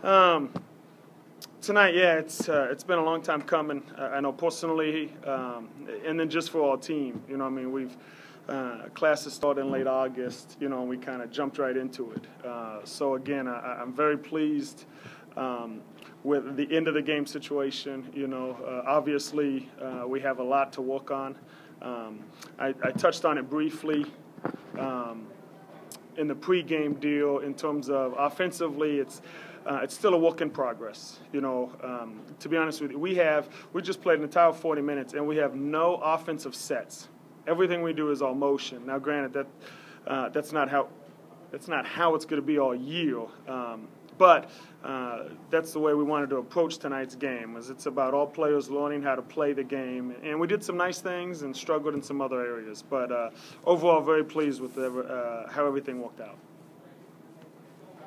Um, Tonight, yeah, it's been a long time coming. I know personally, and then just for our team. You know, I mean, we've classes started in late August. You know, and we kind of jumped right into it. So again, I'm very pleased with the end of the game situation. You know, obviously we have a lot to work on. I touched on it briefly in the pregame deal in terms of offensively. It's still a work in progress. You know, to be honest with you, we just played an entire 40 minutes and we have no offensive sets. Everything we do is all motion. Now, granted, that's not how it's going to be all year. But that's the way we wanted to approach tonight's game. It's about all players learning how to play the game, and we did some nice things and struggled in some other areas. But overall, very pleased with how everything worked out.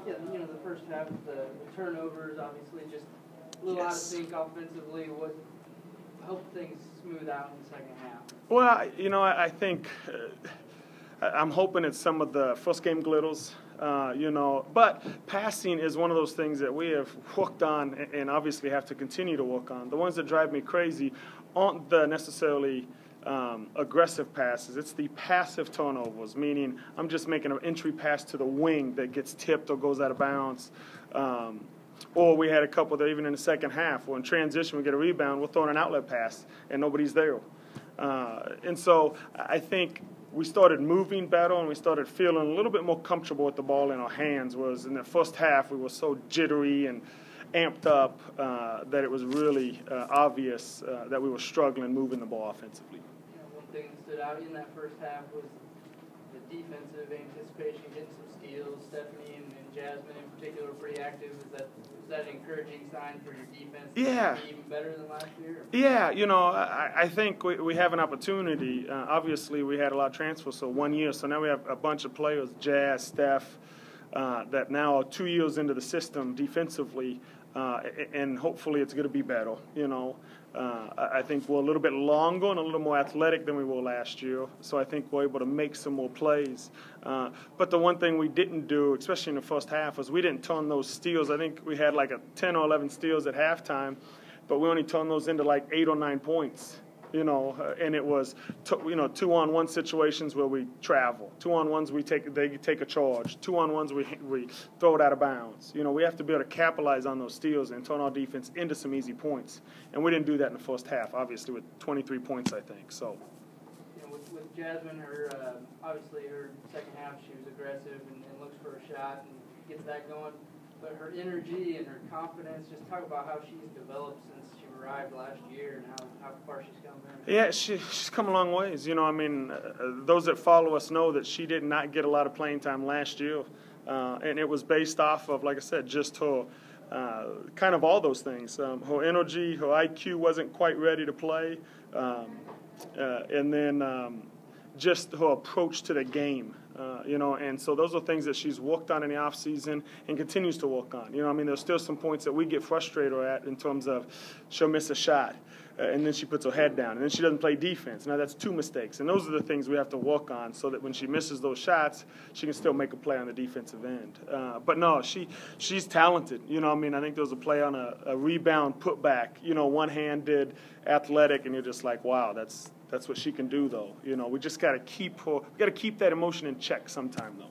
Yeah, you know, the first half, the turnovers, obviously, just a little out of sync offensively. What helped things smooth out in the second half? Well, you know, I think I'm hoping it's some of the first game glitters. You know, but passing is one of those things that we have worked on and obviously have to continue to work on. The ones that drive me crazy aren't the necessarily aggressive passes. It's the passive turnovers, meaning I'm just making an entry pass to the wing that gets tipped or goes out of bounds. Or we had a couple that even in the second half, or in transition, we get a rebound, we're throwing an outlet pass, and nobody's there. And so I think we started moving better and we started feeling a little bit more comfortable with the ball in our hands, whereas in the first half we were so jittery and amped up that it was really obvious that we were struggling moving the ball offensively. You know, one thing that stood out in that first half was the defensive anticipation, getting some steals. Stephanie and Jasmine in particular were pretty active. Was that an encouraging sign for your defense to be even better than last year? Yeah, you know, I think we have an opportunity. Obviously, we had a lot of transfers, so 1 year. So now we have a bunch of players, Jazz, Steph, that now are 2 years into the system defensively, and hopefully it's going to be better, you know. I think we're a little bit longer and a little more athletic than we were last year, so I think we're able to make some more plays. But the one thing we didn't do, especially in the first half, was we didn't turn those steals. I think we had like 10 or 11 steals at halftime, but we only turned those into like 8 or 9 points. You know, and it was, 2-on-1 situations where we travel. 2-on-1s they take a charge. 2-on-1s we throw it out of bounds. You know, we have to be able to capitalize on those steals and turn our defense into some easy points. And we didn't do that in the first half, obviously, with 23 points, I think. So. You know, with Jasmine, obviously her second half she was aggressive and looks for a shot and gets that going. But her energy and her confidence, just talk about how she's developed since she arrived last year and how far she's come in. Yeah, she's come a long ways. You know, I mean, those that follow us know that she did not get a lot of playing time last year. And it was based off of, like I said, just her kind of all those things. Her energy, her IQ wasn't quite ready to play. And then just her approach to the game. You know, and so those are things that she's worked on in the offseason and continues to work on. You know, I mean, there's still some points that we get frustrated at in terms of she'll miss a shot, and then she puts her head down, and then she doesn't play defense. Now, that's 2 mistakes, and those are the things we have to work on so that when she misses those shots, she can still make a play on the defensive end. But no, she's talented. You know, I mean, I think there was a play on a rebound putback, you know, one-handed, athletic, and you're just like, wow, that's what she can do, though. You know, we just got to keep that emotion in check sometime, though.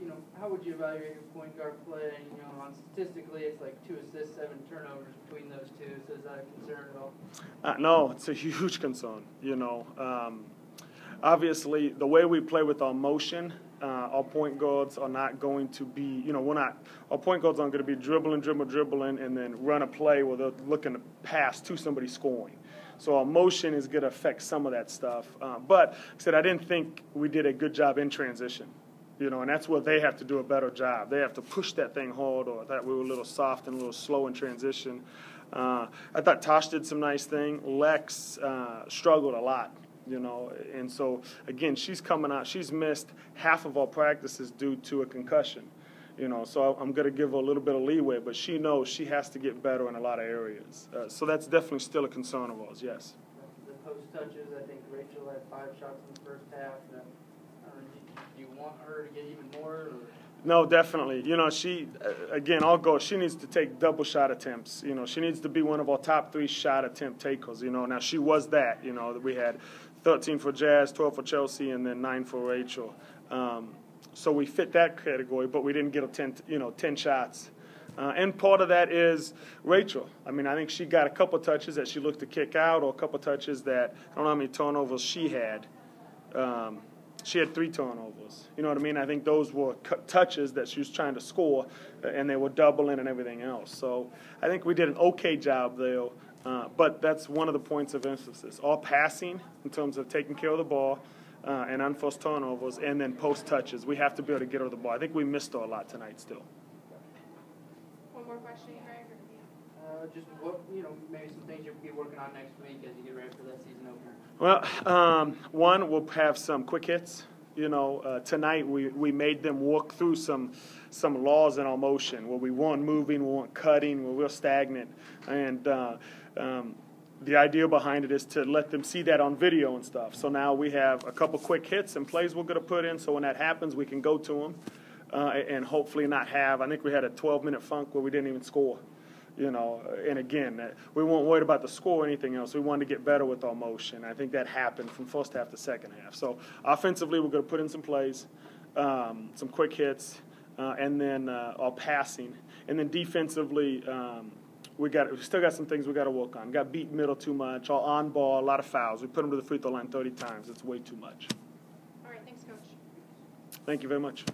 You know, how would you evaluate your point guard play? You know, statistically, it's like 2 assists, 7 turnovers between those two. So is that a concern at all? No, it's a huge concern. You know, obviously, the way we play with our motion, our point guards are not going to be, you know, our point guards aren't going to be dribbling, and then run a play where they're looking to pass to somebody scoring. So our motion is going to affect some of that stuff. But like I said, I didn't think we did a good job in transition. You know, and that's where they have to do a better job. They have to push that thing hard, or that we were a little soft and a little slow in transition. I thought Tosh did some nice thing. Lex struggled a lot, you know. And so, again, she's coming out. She's missed half of our practices due to a concussion. You know, so I'm going to give her a little bit of leeway, but she knows she has to get better in a lot of areas. So that's definitely still a concern of ours, yes. The post touches, I think Rachel had 5 shots in the first half. Do you want her to get even more? Or? No, definitely. You know, she, again, I'll go, she needs to take double shot attempts. You know, she needs to be one of our top 3 shot attempt takers. You know, now she was that. You know, we had 13 for Jazz, 12 for Chelsea, and then 9 for Rachel. So we fit that category, but we didn't get 10 shots. And part of that is Rachel. I mean, I think she got a couple touches that she looked to kick out, or a couple touches that, I don't know how many turnovers she had. She had 3 turnovers. You know what I mean? I think those were touches that she was trying to score, and they were doubling and everything else. So I think we did an okay job there. But that's one of the points of emphasis. All passing in terms of taking care of the ball and unforced turnovers, and then post touches. We have to be able to get her the ball. I think we missed her a lot tonight still. One more question, Greg? Just what, maybe some things you'll be working on next week as you get ready for that season opener. Well, one, we'll have some quick hits. You know, tonight we made them walk through some laws in our motion where we weren't moving, we weren't cutting, we were stagnant. And the idea behind it is to let them see that on video and stuff. So now we have a couple quick hits and plays we're going to put in, so when that happens, we can go to them and hopefully not have. I think we had a 12-minute funk where we didn't even score. You know, and again, we weren't worried about the score or anything else. We wanted to get better with our motion. I think that happened from first half to second half. So offensively, we're going to put in some plays, some quick hits, and then our passing. And then defensively, we still got some things we got to work on. Got beat middle too much. Our on ball, a lot of fouls. We put them to the free throw line 30 times. It's way too much. All right, thanks, Coach. Thank you very much.